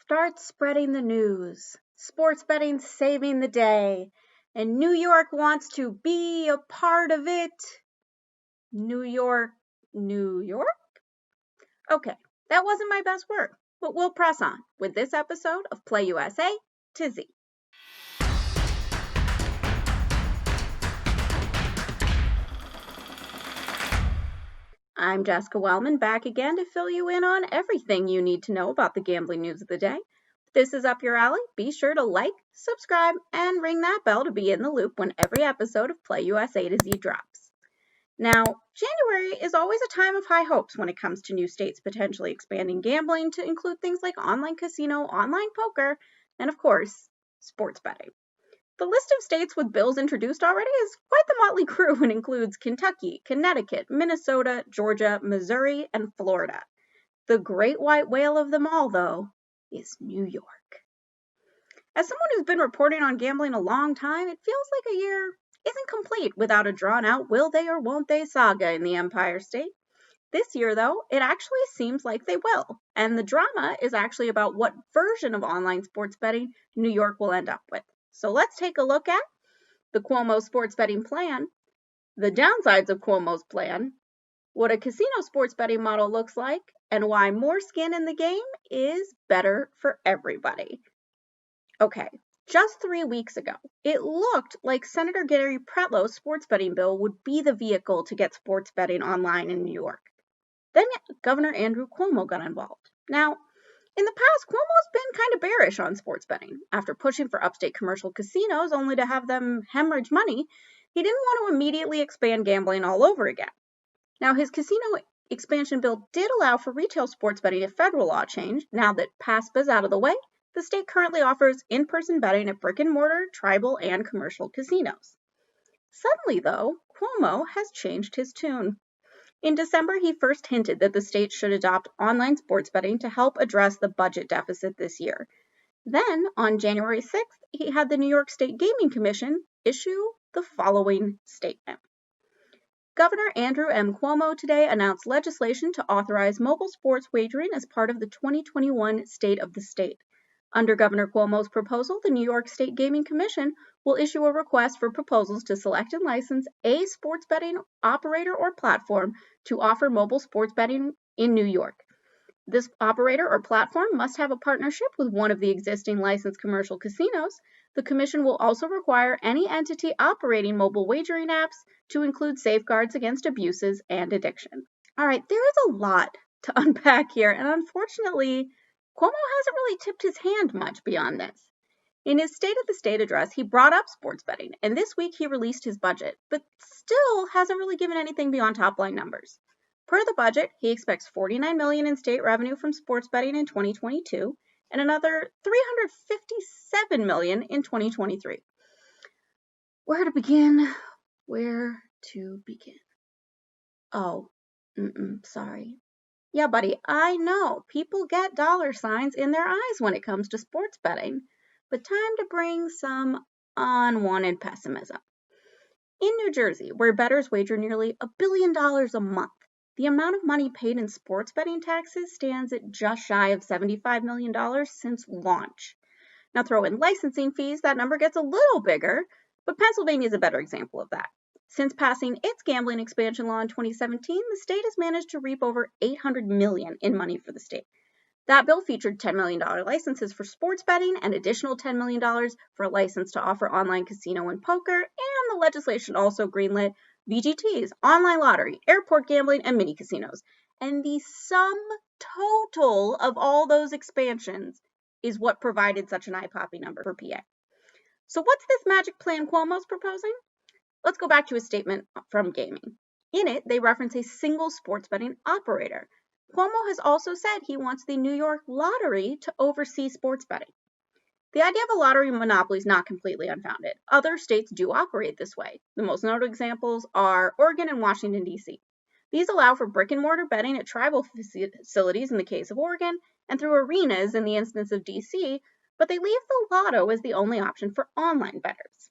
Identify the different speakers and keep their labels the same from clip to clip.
Speaker 1: Start spreading the news. Sports betting's saving the day, and New York wants to be a part of it. New York, New York? Okay, that wasn't my best work, but we'll press on with this episode of PlayUSA to Z. I'm Jessica Welman, back again to fill you in on everything you need to know about the gambling news of the day. If this is up your alley, be sure to like, subscribe, and ring that bell to be in the loop when every episode of PlayUSA to Z drops. Now, January is always a time of high hopes when it comes to new states potentially expanding gambling to include things like online casino, online poker, and of course, sports betting. The list of states with bills introduced already is quite the motley crew and includes Kentucky, Connecticut, Minnesota, Georgia, Missouri, and Florida. The great white whale of them all, though, is New York. As someone who's been reporting on gambling a long time, it feels like a year isn't complete without a drawn-out will they or won't they saga in the Empire State. This year, though, it actually seems like they will, and the drama is actually about what version of online sports betting New York will end up with. So let's take a look at the Cuomo sports betting plan, the downsides of Cuomo's plan, what a casino sports betting model looks like, and why more skin in the game is better for everybody. Okay, just 3 weeks ago, it looked like Senator Gary Pretlow's sports betting bill would be the vehicle to get sports betting online in New York. Then Governor Andrew Cuomo got involved. Now, in the past, Cuomo's been kind of bearish on sports betting. After pushing for upstate commercial casinos only to have them hemorrhage money, he didn't want to immediately expand gambling all over again. Now, his casino expansion bill did allow for retail sports betting if federal law changed. Now that PASPA's out of the way, the state currently offers in-person betting at brick-and-mortar, tribal, and commercial casinos. Suddenly, though, Cuomo has changed his tune. In December, he first hinted that the state should adopt online sports betting to help address the budget deficit this year. Then, on January 6th, he had the New York State Gaming Commission issue the following statement. Governor Andrew M. Cuomo today announced legislation to authorize mobile sports wagering as part of the 2021 State of the State. Under Governor Cuomo's proposal, the New York State Gaming Commission will issue a request for proposals to select and license a sports betting operator or platform to offer mobile sports betting in New York. This operator or platform must have a partnership with one of the existing licensed commercial casinos. The commission will also require any entity operating mobile wagering apps to include safeguards against abuses and addiction. All right, there is a lot to unpack here, and unfortunately, Cuomo hasn't really tipped his hand much beyond this. In his State of the State address, he brought up sports betting, and this week he released his budget, but still hasn't really given anything beyond top-line numbers. Per the budget, he expects $49 million in state revenue from sports betting in 2022 and another $357 million in 2023. Where to begin? Oh, sorry. Yeah, buddy, I know people get dollar signs in their eyes when it comes to sports betting, but time to bring some unwanted pessimism. In New Jersey, where bettors wager nearly $1 billion a month, the amount of money paid in sports betting taxes stands at just shy of $75 million since launch. Now throw in licensing fees, that number gets a little bigger, but Pennsylvania is a better example of that. Since passing its gambling expansion law in 2017, the state has managed to reap over $800 million in money for the state. That bill featured $10 million licenses for sports betting and additional $10 million for a license to offer online casino and poker, and the legislation also greenlit VGTs, online lottery, airport gambling, and mini casinos. And the sum total of all those expansions is what provided such an eye-popping number for PA. So what's this magic plan Cuomo's proposing? Let's go back to a statement from gaming. In it, they reference a single sports betting operator. Cuomo has also said he wants the New York Lottery to oversee sports betting. The idea of a lottery monopoly is not completely unfounded. Other states do operate this way. The most notable examples are Oregon and Washington, D.C. These allow for brick-and-mortar betting at tribal facilities in the case of Oregon and through arenas in the instance of D.C., but they leave the lotto as the only option for online bettors.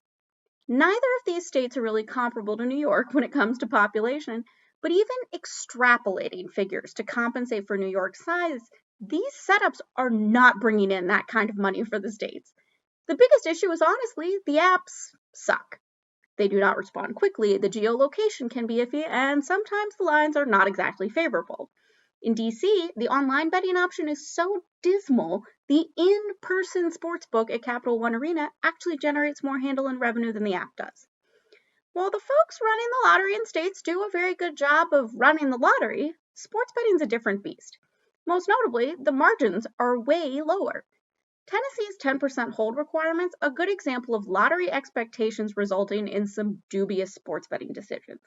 Speaker 1: Neither of these states are really comparable to New York when it comes to population, but even extrapolating figures to compensate for New York's size, These setups are not bringing in that kind of money for the states. The biggest issue is honestly the apps suck. They do not respond quickly, the geolocation can be iffy, and sometimes the lines are not exactly favorable. In DC, the online betting option is so dismal, the in-person sportsbook at Capital One Arena actually generates more handle and revenue than the app does. While the folks running the lottery in states do a very good job of running the lottery, sports betting's a different beast. Most notably, the margins are way lower. Tennessee's 10% hold requirement's a good example of lottery expectations resulting in some dubious sports betting decisions.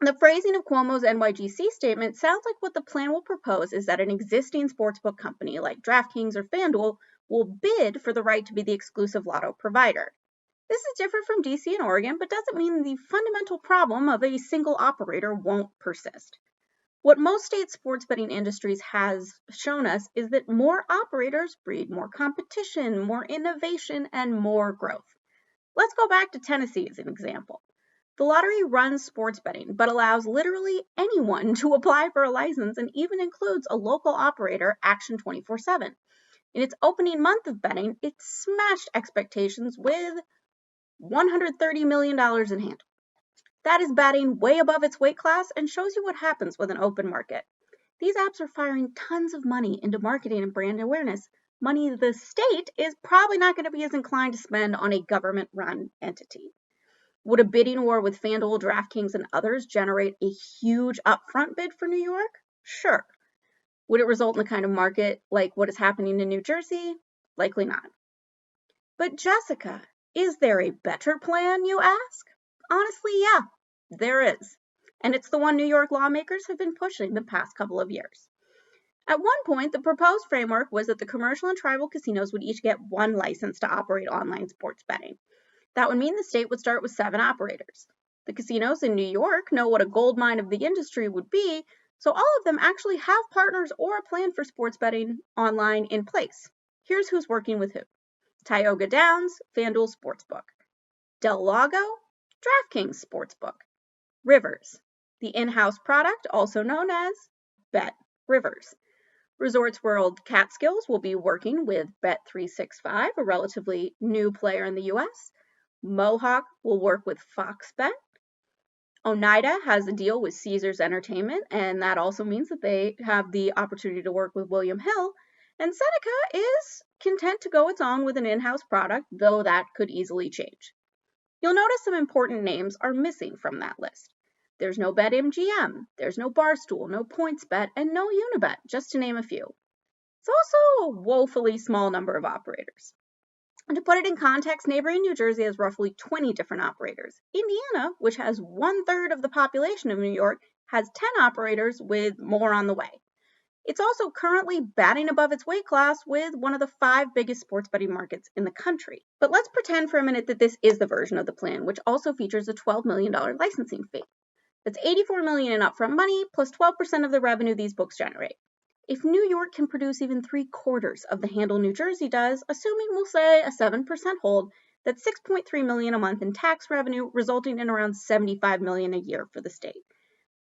Speaker 1: The phrasing of Cuomo's NYGC statement sounds like what the plan will propose is that an existing sportsbook company like DraftKings or FanDuel will bid for the right to be the exclusive lotto provider. This is different from DC and Oregon, but doesn't mean the fundamental problem of a single operator won't persist. What most state sports betting industries has shown us is that more operators breed more competition, more innovation, and more growth. Let's go back to Tennessee as an example. The lottery runs sports betting, but allows literally anyone to apply for a license and even includes a local operator, Action 24/7. In its opening month of betting, it smashed expectations with $130 million in handle. That is batting way above its weight class and shows you what happens with an open market. These apps are firing tons of money into marketing and brand awareness, money the state is probably not going to be as inclined to spend on a government-run entity. Would a bidding war with FanDuel, DraftKings, and others generate a huge upfront bid for New York? Sure. Would it result in the kind of market like what is happening in New Jersey? Likely not. But Jessica, is there a better plan, you ask? Honestly, yeah, there is. And it's the one New York lawmakers have been pushing the past couple of years. At one point, the proposed framework was that the commercial and tribal casinos would each get one license to operate online sports betting. That would mean the state would start with 7 operators. The casinos in New York know what a goldmine of the industry would be, so all of them actually have partners or a plan for sports betting online in place. Here's who's working with who. Tioga Downs, FanDuel Sportsbook. Del Lago, DraftKings Sportsbook. Rivers, the in-house product also known as Bet Rivers. Resorts World Catskills will be working with Bet365, a relatively new player in the US. Mohawk will work with Fox Bet. Oneida has a deal with Caesars Entertainment, and that also means that they have the opportunity to work with William Hill. And Seneca is content to go its own with an in-house product, though that could easily change. You'll notice some important names are missing from that list. There's no BetMGM, there's no Barstool, no PointsBet, and no Unibet, just to name a few. It's also a woefully small number of operators. And to put it in context, neighboring New Jersey has roughly 20 different operators. Indiana, which has 1/3 of the population of New York, has 10 operators with more on the way. It's also currently batting above its weight class with one of the 5 biggest sports betting markets in the country. But let's pretend for a minute that this is the version of the plan, which also features a $12 million licensing fee. That's $84 million in upfront money, plus 12% of the revenue these books generate. If New York can produce even 3/4 of the handle New Jersey does, assuming we'll say a 7% hold, that's $6.3 million a month in tax revenue, resulting in around $75 million a year for the state.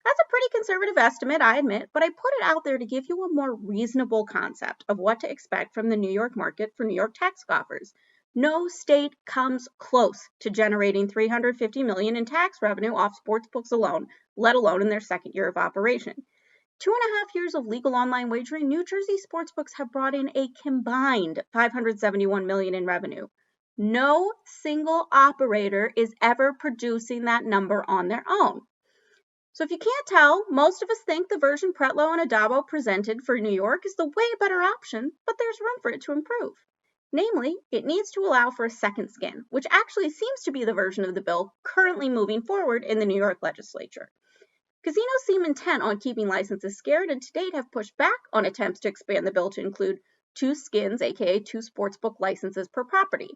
Speaker 1: That's a pretty conservative estimate, I admit, but I put it out there to give you a more reasonable concept of what to expect from the New York market for New York tax coffers. No state comes close to generating $350 million in tax revenue off sportsbooks alone, let alone in their second year of operation. 2.5 years of legal online wagering, New Jersey sportsbooks have brought in a combined $571 million in revenue. No single operator is ever producing that number on their own. So if you can't tell, most of us think the version Pretlow and Adabo presented for New York is the way better option, but there's room for it to improve. Namely, it needs to allow for a second skin, which actually seems to be the version of the bill currently moving forward in the New York legislature. Casinos seem intent on keeping licenses scarce and to date have pushed back on attempts to expand the bill to include 2 skins, aka 2 sportsbook licenses per property.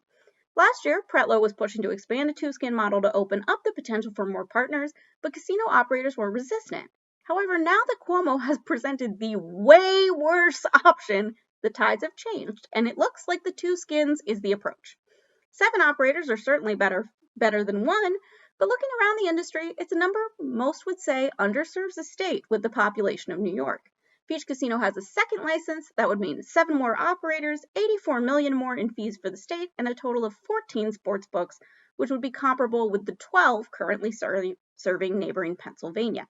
Speaker 1: Last year, Pretlow was pushing to expand a 2-skin model to open up the potential for more partners, but casino operators were resistant. However, now that Cuomo has presented the way worse option, the tides have changed, and it looks like the 2 skins is the approach. 7 operators are certainly better than 1, but looking around the industry, it's a number most would say underserves a state with the population of New York. If each casino has a second license, that would mean 7 more operators, 84 million more in fees for the state, and a total of 14 sports books, which would be comparable with the 12 currently serving neighboring Pennsylvania.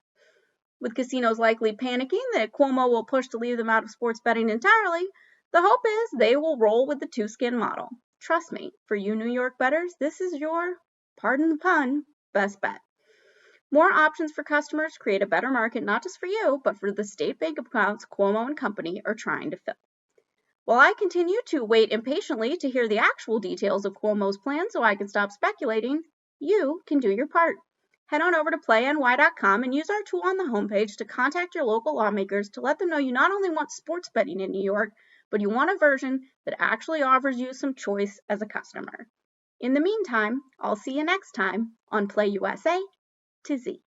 Speaker 1: With casinos likely panicking that Cuomo will push to leave them out of sports betting entirely, the hope is they will roll with the two-skin model. Trust me, for you New York bettors, this is your, pardon the pun, best bet. More options for customers create a better market not just for you, but for the state bank accounts Cuomo and company are trying to fill. While I continue to wait impatiently to hear the actual details of Cuomo's plan so I can stop speculating, you can do your part. Head on over to playny.com and use our tool on the homepage to contact your local lawmakers to let them know you not only want sports betting in New York, but you want a version that actually offers you some choice as a customer. In the meantime, I'll see you next time on PlayUSA to Z.